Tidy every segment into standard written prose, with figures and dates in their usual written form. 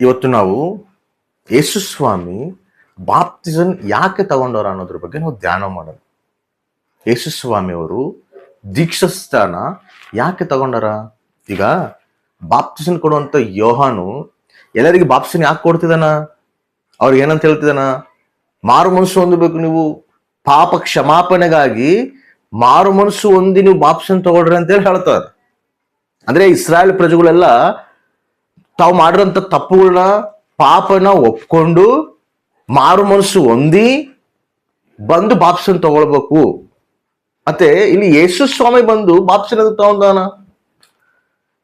ಇವತ್ತು ನಾವು ಯೇಸು ಸ್ವಾಮಿ ಬಾಪ್ತಿಸಮ್ ಯಾಕೆ ತಗೊಂಡವ್ರ ಅನ್ನೋದ್ರ ಬಗ್ಗೆ ನಾವು ಧ್ಯಾನ ಮಾಡೋಣ. ಯೇಸು ಸ್ವಾಮಿ ಅವರು ದೀಕ್ಷಾಸ್ಥಾನ ಯಾಕೆ ತಗೊಂಡಾರ? ಈಗ ಬಾಪ್ತಿಸಮ್ ಕೊಡುವಂತ ಯೋಹಾನು ಎಲ್ಲರಿಗೆ ಬಾಪ್ತಿಸಮ್ ಯಾಕೆ ಕೊಡ್ತಿದಾನ? ಅವ್ರಿಗೆ ಏನಂತ ಹೇಳ್ತಿದಾನ? ಮಾರು ಮನಸ್ಸು ಹೊಂದಬೇಕು, ನೀವು ಪಾಪ ಕ್ಷಮಾಪಣೆಗಾಗಿ ಮಾರು ಮನಸ್ಸು ಹೊಂದಿ ನೀವು ಬಾಪ್ತಿಸಮ್ ತಗೊಳ್ರಿ ಅಂತೇಳಿ ಹೇಳ್ತಾರೆ. ಅಂದ್ರೆ ಇಸ್ರಾಯೇಲ್ ಪ್ರಜೆಗಳೆಲ್ಲ ತಾವು ಮಾಡಿರೋಂಥ ತಪ್ಪುಗಳನ್ನ ಪಾಪನ ಒಪ್ಕೊಂಡು ಮಾರು ಮನಸ್ಸು ಹೊಂದಿ ಬಂದು ಬಾಪ್ಸನ್ ತಗೊಳ್ಬೇಕು. ಮತ್ತೆ ಇಲ್ಲಿ ಯೇಸು ಸ್ವಾಮಿ ಬಂದು ಬಾಪ್ಸನ್ ತಗೊಂಡಾನ.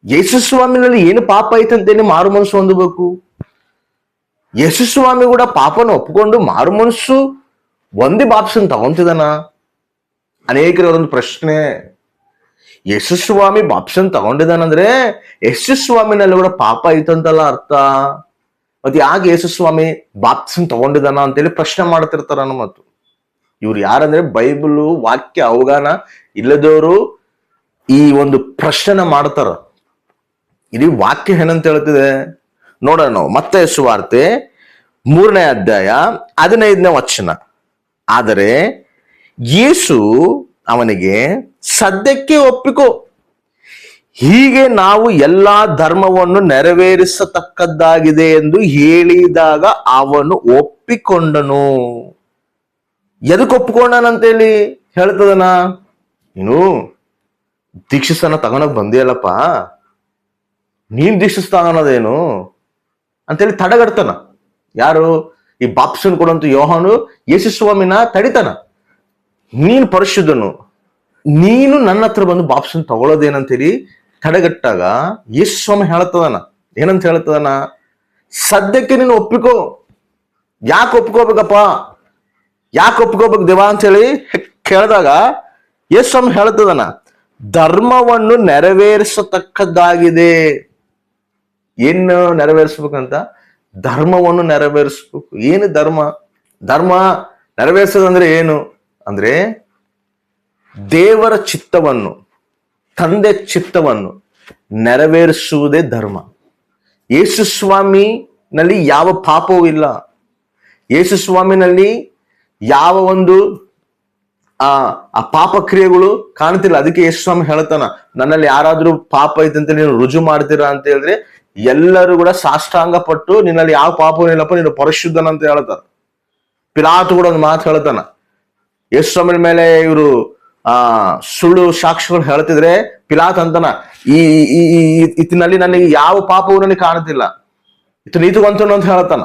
ಯೇಸು ಸ್ವಾಮಿನಲ್ಲಿ ಏನು ಪಾಪ ಐತಂತೇಳಿ ಮಾರು ಮನಸ್ಸು ಹೊಂದಬೇಕು. ಯೇಸು ಸ್ವಾಮಿ ಕೂಡ ಪಾಪನ ಒಪ್ಕೊಂಡು ಮಾರು ಮನಸ್ಸು ಒಂದೇ ಬಾಪ್ಸನ್ ತಗೊಂತಿದಾನ. ಅನೇಕರ ಒಂದು ಪ್ರಶ್ನೆ, ಯೇಸು ಸ್ವಾಮಿ ಬಾಪ್ಸನ್ ತಗೊಂಡಿದ್ದಾನಂದ್ರೆ ಯೇಸು ಸ್ವಾಮಿನಲ್ಲಿ ಕೂಡ ಪಾಪ ಐತಂತಲ್ಲ ಅರ್ಥ. ಮತ್ತೆ ಯಾಕೆ ಯೇಸು ಸ್ವಾಮಿ ಬಾಪ್ಸನ್ ತಗೊಂಡಿದ್ದಾನ ಅಂತೇಳಿ ಪ್ರಶ್ನೆ ಮಾಡ್ತಿರ್ತಾರ. ಮತ್ತು ಇವ್ರು ಯಾರಂದ್ರೆ ಬೈಬಲ್ ವಾಕ್ಯ ಅವಗಾನ ಇಲ್ಲದವರು ಈ ಒಂದು ಪ್ರಶ್ನೆ ಮಾಡ್ತಾರ. ಇಡೀ ವಾಕ್ಯ ಏನಂತ ಹೇಳ್ತಿದೆ ನೋಡೋಣ ನಾವು. ಮತ್ತಾಯ ಸುವಾರ್ತೆ 3ನೇ ಅಧ್ಯಾಯ 15ನೇ ವಚನ. ಆದರೆ ಯೇಸು ಅವನಿಗೆ, ಸದ್ಯಕ್ಕೆ ಒಪ್ಪಿಕೋ, ಹೀಗೆ ನಾವು ಎಲ್ಲಾ ಧರ್ಮವನ್ನು ನೆರವೇರಿಸತಕ್ಕದ್ದಾಗಿದೆ ಎಂದು ಹೇಳಿದಾಗ ಅವನು ಒಪ್ಪಿಕೊಂಡನು. ಎದಕ್ಕೆ ಒಪ್ಪಿಕೊಂಡನಂತೇಳಿ ಹೇಳ್ತದನ? ನೀನು ದೀಕ್ಷಿಸ್ತಾನ ತಗೊಳಕ್ ಬಂದಿಯಲ್ಲಪ್ಪ, ನೀನ್ ದೀಕ್ಷಿಸ್ತಾನ ಅನ್ನೋದೇನು ಅಂತೇಳಿ ತಡೆಗಡ್ತಾನ. ಯಾರು? ಈ ಬಾಪ್ಸನ್ ಕೊಡುವಂತ ಯೋಹಾನು ಯೇಸು ಸ್ವಾಮಿನ ತಡಿತಾನ. ನೀನು ಪರಿಶುದ್ಧನು, ನೀನು ನನ್ನ ಹತ್ರ ಬಂದು ಬಾಪ್ಸನ್ ತಗೊಳ್ಳೋದೇನಂತೇಳಿ ತಡೆಗಟ್ಟಾಗ ಯೇಸು ಸ್ವಾಮಿ ಹೇಳ್ತದಾನ. ಏನಂತ ಹೇಳ್ತದಾನ? ಸದ್ಯಕ್ಕೆ ನೀನು ಒಪ್ಪಿಕೋ. ಯಾಕೆ ಒಪ್ಕೋಬೇಕಪ್ಪ, ಯಾಕೆ ಒಪ್ಕೋಬೇಕು ದೇವಾ ಅಂತ ಹೇಳಿ ಕೇಳಿದಾಗ ಯೇಸು ಸ್ವಾಮಿ ಹೇಳ್ತದಾನ, ಧರ್ಮವನ್ನು ನೆರವೇರಿಸತಕ್ಕದ್ದಾಗಿದೆ. ಏನು ನೆರವೇರಿಸ್ಬೇಕಂತ? ಧರ್ಮವನ್ನು ನೆರವೇರಿಸ್ಬೇಕು. ಏನು ಧರ್ಮ? ಧರ್ಮ ನೆರವೇರಿಸೋದಂದ್ರೆ ಏನು ಅಂದ್ರೆ ದೇವರ ಚಿತ್ತವನ್ನು, ತಂದೆ ಚಿತ್ತವನ್ನು ನೆರವೇರಿಸುವುದೇ ಧರ್ಮ. ಯೇಸು ಸ್ವಾಮಿನಲ್ಲಿ ಯಾವ ಪಾಪವೂ ಇಲ್ಲ. ಯೇಸು ಸ್ವಾಮಿನಲ್ಲಿ ಯಾವ ಒಂದು ಆ ಪಾಪ ಕ್ರಿಯೆಗಳು ಕಾಣ್ತಿಲ್ಲ. ಅದಕ್ಕೆ ಯೇಸು ಸ್ವಾಮಿ ಹೇಳ್ತಾನ, ನನ್ನಲ್ಲಿ ಯಾರಾದ್ರೂ ಪಾಪ ಐತಂತ ನೀನು ರುಜು ಮಾಡ್ತೀರಾ ಅಂತ ಹೇಳಿದ್ರೆ ಎಲ್ಲರೂ ಕೂಡ ಸಾಷ್ಟಾಂಗ ಪಟ್ಟು ನಿನ್ನಲ್ಲಿ ಯಾವ ಪಾಪವೂ ಇಲ್ಲಪ್ಪ, ನೀನು ಪರಿಶುದ್ಧನ ಅಂತ ಹೇಳ್ತಾರ. ಪಿಲಾತು ಕೂಡ ಒಂದು ಮಾತು ಹೇಳ್ತಾನ. ಯೇಸು ಸ್ವಾಮಿ ಮೇಲೆ ಇವರು ಸುಳ್ಳು ಸಾಕ್ಷಿಗಳು ಹೇಳ್ತಿದ್ರೆ ಪಿಲಾತ್ ಅಂತನ, ಇತ್ತಿನಲ್ಲಿ ನನಗೆ ಯಾವ ಪಾಪವೂ ನನಗೆ ಕಾಣುತ್ತಿಲ್ಲ, ಇತ್ತು ನೀತಿವಂತನು ಅಂತ ಹೇಳ್ತಾನ.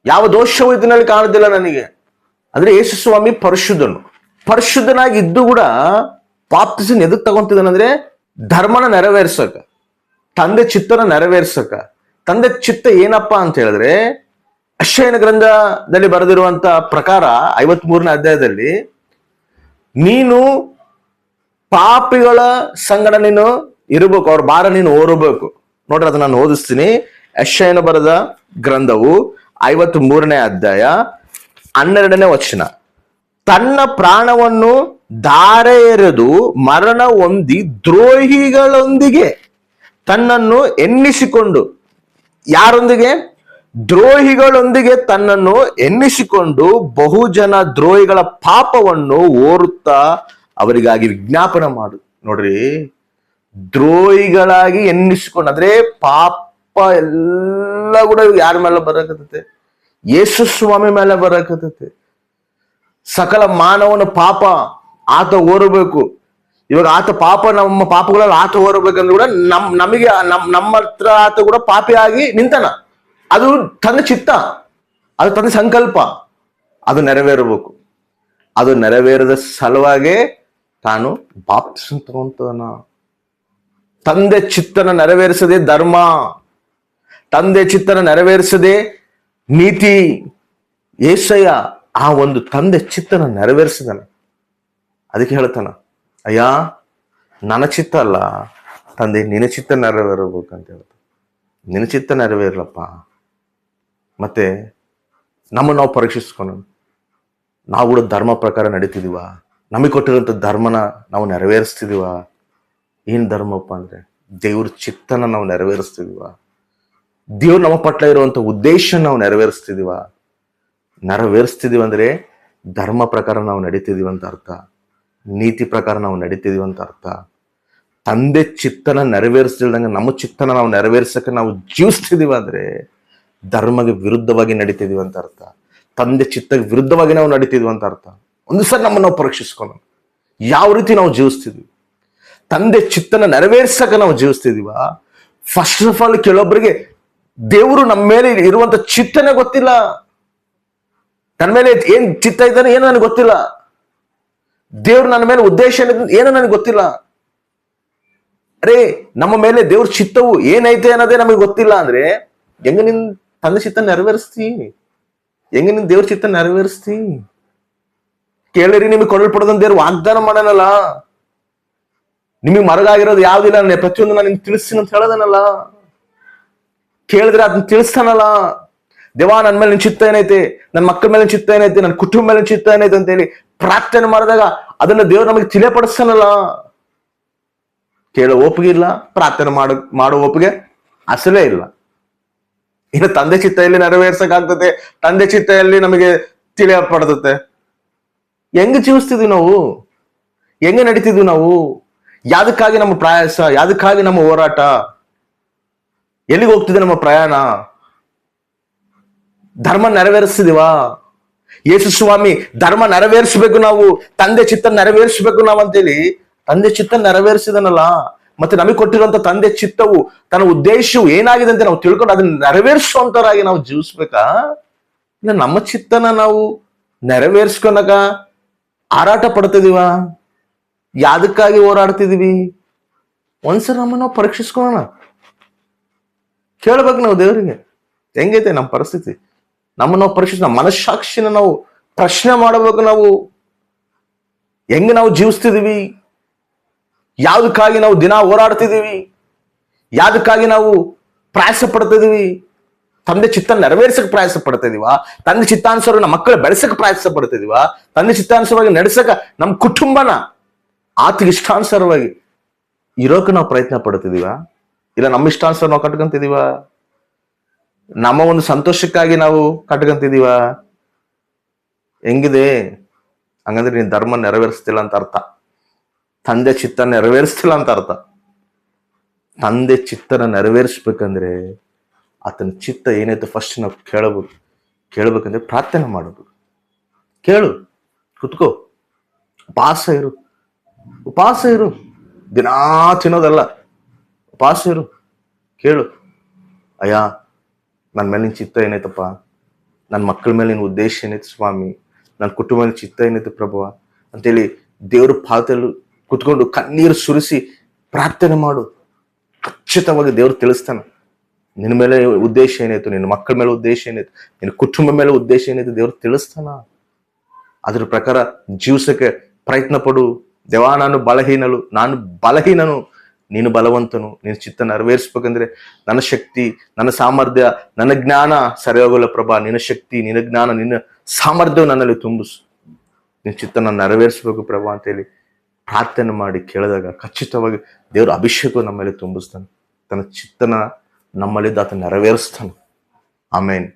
ಯಾವ ದೋಷವೂ ಇದನ್ನಲ್ಲಿ ಕಾಣುತ್ತಿಲ್ಲ ನನಗೆ. ಅಂದ್ರೆ ಯೇಸು ಸ್ವಾಮಿ ಪರಿಶುದ್ಧನು. ಪರಿಶುದ್ಧನಾಗಿ ಇದ್ದು ಕೂಡ ಬಾಪ್ತಿಸಮ್ ಎದಕ್ ತಗೊಂತಿದ್ದಾನಂದ್ರೆ ಧರ್ಮನ ನೆರವೇರ್ಸಕ, ತಂದೆ ಚಿತ್ತನ ನೆರವೇರ್ಸಕ. ತಂದೆ ಚಿತ್ತ ಏನಪ್ಪಾ ಅಂತ ಹೇಳಿದ್ರೆ, ಯೆಶಾಯನ ಗ್ರಂಥದಲ್ಲಿ ಬರೆದಿರುವಂತ ಪ್ರಕಾರ 53ನೇ ಅಧ್ಯಾಯದಲ್ಲಿ, ನೀನು ಪಾಪಿಗಳ ಸಂಗಡ ನೀನು ಇರಬೇಕು, ಅವ್ರ ಭಾರ ನೀನು ಓರಬೇಕು. ನೋಡ್ರಿ, ಅದನ್ನ ನಾನು ಓದಿಸ್ತೀನಿ. ಯೆಶಾಯನ ಬರೆದ ಗ್ರಂಥವು 53ನೇ ಅಧ್ಯಾಯ 12ನೇ ವಚನ. ತನ್ನ ಪ್ರಾಣವನ್ನು ಧಾರೆ ಎರೆದು ಮರಣ ಹೊಂದಿ ದ್ರೋಹಿಗಳೊಂದಿಗೆ ತನ್ನನ್ನು ಎನ್ನಿಸಿಕೊಂಡು, ಯಾರೊಂದಿಗೆ? ದ್ರೋಹಿಗಳೊಂದಿಗೆ ತನ್ನನ್ನು ಎನ್ನಿಸಿಕೊಂಡು ಬಹುಜನ ದ್ರೋಹಿಗಳ ಪಾಪವನ್ನು ಓರುತ್ತಾ ಅವರಿಗಾಗಿ ವಿಜ್ಞಾಪನೆ ಮಾಡು. ನೋಡ್ರಿ, ದ್ರೋಹಿಗಳಾಗಿ ಎನ್ನಿಸಿಕೊಂಡು ಅಂದ್ರೆ ಪಾಪ ಎಲ್ಲ ಕೂಡ ಯಾರ ಮೇಲೆ ಬರಕತ್ತೈತೆ? ಯೇಸು ಸ್ವಾಮಿ ಮೇಲೆ ಬರಕತ್ತೈತೆ. ಸಕಲ ಮಾನವನ ಪಾಪ ಆತ ಓರಬೇಕು. ಇವಾಗ ಆತ ಪಾಪ, ನಮ್ಮ ಪಾಪಗಳಲ್ಲಿ ಆತ ಓರಬೇಕಂದ್ರೆ ಕೂಡ ನಮಗೆ ನಮ್ಮ ಹತ್ರ ಆತ ಕೂಡ ಪಾಪಿಯಾಗಿ ನಿಂತನ. ಅದು ತನ್ನ ಚಿತ್ತ, ಅದು ತನ್ನ ಸಂಕಲ್ಪ, ಅದು ನೆರವೇರಬೇಕು. ಅದು ನೆರವೇರದ ಸಲುವಾಗಿ ತಾನು ಬಾಪ್ತಿಸಮ್ ತಗೊಂತಾನ. ತಂದೆ ಚಿತ್ತನ ನೆರವೇರಿಸದೆ ಧರ್ಮ, ತಂದೆ ಚಿತ್ತನ ನೆರವೇರಿಸದೆ ನೀತಿ. ಏಸಯ್ಯ ಆ ಒಂದು ತಂದೆ ಚಿತ್ತನ ನೆರವೇರಿಸಿದಾನ. ಅದಕ್ಕೆ ಹೇಳ್ತಾನ, ಅಯ್ಯ ನನ್ನ ಚಿತ್ತ ಅಲ್ಲ ತಂದೆ, ನಿನ್ನ ಚಿತ್ತ ನೆರವೇರಬೇಕಂತ ಹೇಳ್ತಾನೆ. ನಿನ್ನ ಚಿತ್ತ ನೆರವೇರ್ಲಪ್ಪ. ಮತ್ತೆ ನಮ್ಮನ್ನು ನಾವು ಪರೀಕ್ಷಿಸ್ಕೊಂಡು ನಾವು ಕೂಡ ಧರ್ಮ ಪ್ರಕಾರ ನಡೀತಿದೀವ? ನಮಗೆ ಕೊಟ್ಟಿರೋಂಥ ಧರ್ಮನ ನಾವು ನೆರವೇರಿಸ್ತಿದೀವ? ಏನ್ ಧರ್ಮಪ್ಪ ಅಂದ್ರೆ ದೇವ್ರ ಚಿತ್ತನ ನಾವು ನೆರವೇರಿಸ್ತಿದೀವ? ದೇವ್ರು ನಮ್ಮ ಪಟ್ಲ ಇರುವಂತ ಉದ್ದೇಶ ನಾವು ನೆರವೇರಿಸ್ತಿದೀವ ಅಂದ್ರೆ ಧರ್ಮ ಪ್ರಕಾರ ನಾವು ನಡೀತಿದೀವಿ ಅಂತ ಅರ್ಥ, ನೀತಿ ಪ್ರಕಾರ ನಾವು ನಡೀತಿದೀವಿ ಅಂತ ಅರ್ಥ. ತಂದೆ ಚಿತ್ತನ ನೆರವೇರಿಸ್ತಿಲ್ದಂಗೆ ನಮ್ಮ ಚಿತ್ತನ ನಾವು ನೆರವೇರ್ಸಕ್ಕೆ ನಾವು ಜೀವಿಸ್ತಿದೀವಿ ಅಂದ್ರೆ ಧರ್ಮಗೆ ವಿರುದ್ಧವಾಗಿ ನಡೀತಿದೀವಿ ಅಂತ ಅರ್ಥ. ತಂದೆ ಚಿತ್ತಕ್ಕೆ ವಿರುದ್ಧವಾಗಿ ನಾವು ನಡೀತಿದ್ವಿ ಅಂತ ಅರ್ಥ. ಒಂದು ಸಲ ನಮ್ಮನ್ನು ನಾವು ಪರೀಕ್ಷಿಸ್ಕೊಂಡು ಯಾವ ರೀತಿ ನಾವು ಜೀವಿಸ್ತಿದ್ವಿ, ತಂದೆ ಚಿತ್ತನ ನೆರವೇರ್ಸಕ್ಕೆ ನಾವು ಜೀವಿಸ್ತಿದೀವ. ಫಸ್ಟ್ ಆಫ್ ಆಲ್ ಕೆಲವೊಬ್ಬರಿಗೆ ದೇವರು ನಮ್ಮ ಮೇಲೆ ಇರುವಂತ ಚಿತ್ತನೆ ಗೊತ್ತಿಲ್ಲ. ನನ್ನ ಮೇಲೆ ಏನ್ ಚಿತ್ತ ಇದ್ದಾನೆ ಏನೋ ನನಗೆ ಗೊತ್ತಿಲ್ಲ. ದೇವ್ರು ನನ್ನ ಮೇಲೆ ಉದ್ದೇಶ ಏನೋ ನನಗೆ ಗೊತ್ತಿಲ್ಲ. ಅರೇ, ನಮ್ಮ ಮೇಲೆ ದೇವ್ರ ಚಿತ್ತವು ಏನೈತೆ ಅನ್ನೋದೇ ನಮಗೆ ಗೊತ್ತಿಲ್ಲ ಅಂದ್ರೆ ಹೆಂಗ ನಿನ್ ತಂದೆ ಚಿತ್ತ ನೆರವೇರಿಸ್ತಿ? ಹೆಂಗ ನಿನ್ ದೇವ್ರ ಚಿತ್ತ ನೆರವೇರಿಸ್ತಿ? ಕೇಳಿರಿ, ನಿಮಗೆ ಕೊಡಲ್ಪಡೋದನ್ನ ದೇವ್ರು ವಾಗ್ದಾನ ಮಾಡನಲ್ಲ. ನಿಮಗೆ ಮರಗಾಗಿರೋದು ಯಾವ್ದಿಲ್ಲ, ಪ್ರತಿಯೊಂದು ನಾನು ನಿಮ್ಗೆ ತಿಳಿಸ್ತೀನಿ ಅಂತ ಹೇಳೋದನಲ್ಲ. ಕೇಳಿದ್ರೆ ಅದನ್ನ ತಿಳಿಸ್ತಾನಲ್ಲ. ದೇವಾ, ನನ್ನ ಮೇಲೆ ನಿನ್ ಚಿತ್ತ ಏನೈತೆ, ನನ್ನ ಮಕ್ಕಳ ಮೇಲೆ ಚಿತ್ತ ಏನೈತೆ, ನನ್ನ ಕುಟುಂಬ ಮೇಲೆ ಚಿತ್ತ ಏನೈತೆ ಅಂತ ಹೇಳಿ ಪ್ರಾರ್ಥನೆ ಮಾಡಿದಾಗ ಅದನ್ನ ದೇವ್ರು ನಮಗೆ ತಿಳಿಯಪಡಿಸ್ತಾನಲ್ಲ. ಕೇಳೋ ಒಪ್ಪಿಗೆ ಇಲ್ಲ, ಪ್ರಾರ್ಥನೆ ಮಾಡೋ ಒಪ್ಪಿಗೆ ಅಸಲೇ ಇಲ್ಲ. ಇನ್ನು ತಂದೆ ಚಿತ್ತ ಎಲ್ಲಿ ನೆರವೇರ್ಸಕ್ಕಾಗ್ತದೆ? ತಂದೆ ಚಿತ್ತ ಎಲ್ಲಿ ನಮಗೆ ತಿಳಿಯಪಡ್ತತೆ? ಹೆಂಗ ಜೀವಿಸ್ತಿದ್ವಿ ನಾವು? ಹೆಂಗ ನಡೀತಿದ್ವಿ ನಾವು? ಯಾದಕ್ಕಾಗಿ ನಮ್ಮ ಪ್ರಯಾಸ? ಯಾದಕ್ಕಾಗಿ ನಮ್ಮ ಹೋರಾಟ? ಎಲ್ಲಿಗೆ ಹೋಗ್ತಿದೆ ನಮ್ಮ ಪ್ರಯಾಣ? ಧರ್ಮ ನೆರವೇರಿಸ್ತಿದೀವ? ಯೇಸು ಸ್ವಾಮಿ ಧರ್ಮ ನೆರವೇರಿಸ್ಬೇಕು, ನಾವು ತಂದೆ ಚಿತ್ತ ನೆರವೇರಿಸ್ಬೇಕು ನಾವು ಅಂತೇಳಿ ತಂದೆ ಚಿತ್ತ ನೆರವೇರಿಸಿದನಲ್ಲ. ಮತ್ತೆ ನಮಗೆ ಕೊಟ್ಟಿರುವಂತ ತಂದೆ ಚಿತ್ತವು, ತನ್ನ ಉದ್ದೇಶವು ಏನಾಗಿದೆ ಅಂತ ನಾವು ತಿಳ್ಕೊಂಡು ಅದನ್ನ ನೆರವೇರಿಸುವಂತರಾಗಿ ನಾವು ಜೀವಿಸ್ಬೇಕಾ? ಇಲ್ಲ ನಮ್ಮ ಚಿತ್ತನ ನಾವು ನೆರವೇರಿಸ್ಕೊಳಕ ಹಾರಾಟ ಪಡ್ತಿದೀವ? ಯಾದಕ್ಕಾಗಿ ಹೋರಾಡ್ತಿದೀವಿ? ಒಂದ್ಸಲ ನಮ್ಮನ್ನ ನಾವು ಪರೀಕ್ಷಿಸ್ಕೊಳ್ಳೋಣ. ಕೇಳ್ಬೇಕು ನಾವು ದೇವರಿಗೆ, ಹೆಂಗೈತೆ ನಮ್ಮ ಪರಿಸ್ಥಿತಿ? ನಮ್ಮನ್ನ ನಾವು ಪರೀಕ್ಷಿಸ್, ನಮ್ಮ ಮನಸ್ಸಾಕ್ಷಿನ ನಾವು ಪ್ರಶ್ನೆ ಮಾಡಬೇಕು. ನಾವು ಹೆಂಗ ನಾವು ಜೀವಿಸ್ತಿದೀವಿ? ಯಾವ್ದಕ್ಕಾಗಿ ನಾವು ದಿನ ಹೋರಾಡ್ತಿದೀವಿ? ಯಾವ್ದಕ್ಕಾಗಿ ನಾವು ಪ್ರಯಾಸ ಪಡ್ತಿದೀವಿ? ತಂದೆ ಚಿತ್ತ ನೆರವೇರ್ಸಕ್ ಪ್ರಯಾಸ ಪಡ್ತಿದೀವ? ತಂದೆ ಚಿತ್ತಾನುಸಾರ ನಮ್ಮ ಮಕ್ಕಳು ಬೆಳೆಸಕ್ ಪ್ರಯಾಸ ಪಡ್ತಿದೀವ? ತಂದೆ ಚಿತ್ತಾನುಸಾರವಾಗಿ ನಡೆಸಕ ನಮ್ಮ ಕುಟುಂಬನ ಆತಗೆ ಇಷ್ಟಾನುಸಾರವಾಗಿ ಇರೋಕೆ ನಾವು ಪ್ರಯತ್ನ ಪಡ್ತಿದೀವ? ಇಲ್ಲ ನಮ್ಮ ಇಷ್ಟಾನುಸಾರ ನಾವು ಕಟ್ಕೊಂತಿದೀವ? ನಮ್ಮ ಒಂದು ಸಂತೋಷಕ್ಕಾಗಿ ನಾವು ಕಟ್ಕೊಂತಿದೀವ? ಹೆಂಗಿದೆ? ಹಂಗಂದ್ರೆ ನೀನ್ ಧರ್ಮ ನೆರವೇರಿಸ್ತಿಲ್ಲ ಅಂತ ಅರ್ಥ. ತಂದೆ ಚಿತ್ತ ನೆರವೇರಿಸ್ತಿಲ್ಲ ಅಂತ ಅರ್ಥ. ತಂದೆ ಚಿತ್ತನ ನೆರವೇರಿಸ್ಬೇಕಂದ್ರೆ ಆತನ ಚಿತ್ತ ಏನೈತೆ ಫಸ್ಟ್ ನಾವು ಕೇಳಬೇಕಂದ್ರೆ ಪ್ರಾರ್ಥನೆ ಮಾಡಬೇಕು. ಕೇಳು, ಕುತ್ಕೋ, ಉಪವಾಸ ಇರು. ದಿನಾ ತಿನ್ನೋದಲ್ಲ, ಉಪವಾಸ ಇರು, ಕೇಳು. ಅಯ್ಯ, ನನ್ನ ಮೇಲೆ ನಿನ್ ಚಿತ್ತ ಏನೈತಪ್ಪ? ನನ್ನ ಮಕ್ಕಳ ಮೇಲೆ ನಿನ್ ಉದ್ದೇಶ ಏನೈತೆ ಸ್ವಾಮಿ? ನನ್ನ ಕುಟುಂಬ ಮೇಲೆ ಚಿತ್ತ ಏನೈತೆ ಪ್ರಭುವ ಅಂತೇಳಿ ದೇವ್ರ ಪಾದದಲ್ಲಿ ಕುತ್ಕೊಂಡು ಕಣ್ಣೀರು ಸುರಿಸಿ ಪ್ರಾರ್ಥನೆ ಮಾಡು. ಖಚಿತವಾಗಿ ದೇವ್ರು ತಿಳಿಸ್ತಾನೆ ನಿನ್ನ ಮೇಲೆ ಉದ್ದೇಶ ಏನಾಯ್ತು, ನಿನ್ನ ಮಕ್ಕಳ ಮೇಲೆ ಉದ್ದೇಶ ಏನಾಯ್ತು, ನಿನ್ನ ಕುಟುಂಬ ಮೇಲೆ ಉದ್ದೇಶ ಏನಾಯ್ತು, ದೇವ್ರು ತಿಳಿಸ್ತಾನ. ಅದ್ರ ಪ್ರಕಾರ ಜೀವಿಸಕ್ಕೆ ಪ್ರಯತ್ನ ಪಡು. ದೇವಾ, ನಾನು ಬಲಹೀನನು, ನೀನು ಬಲವಂತನು. ನಿನ್ನ ಚಿತ್ತ ನೆರವೇರಿಸ್ಬೇಕಂದ್ರೆ ನನ್ನ ಶಕ್ತಿ, ನನ್ನ ಸಾಮರ್ಥ್ಯ, ನನ್ನ ಜ್ಞಾನ ಸರಿ ಹೋಗಲ್ಲ ಪ್ರಭಾ. ನಿನ್ನ ಶಕ್ತಿ, ನಿನ್ನ ಜ್ಞಾನ, ನಿನ್ನ ಸಾಮರ್ಥ್ಯವು ನನ್ನಲ್ಲಿ ತುಂಬಿಸು. ನಿನ್ನ ಚಿತ್ತ ನಾನು ನೆರವೇರಿಸ್ಬೇಕು ಪ್ರಭಾ ಅಂತೇಳಿ ಪ್ರಾರ್ಥನೆ ಮಾಡಿ ಕೇಳಿದಾಗ ಖಚಿತವಾಗಿ ದೇವ್ರ ಅಭಿಷೇಕ ನಮ್ಮ ಮೇಲೆ ತುಂಬಿಸ್ತಾನೆ. ತನ್ನ ಚಿತ್ತನ ನಮ್ಮಲ್ಲಿದ್ದ ಆತ ನೆರವೇರಿಸ್ತಾನೆ. ಆಮೇನ್.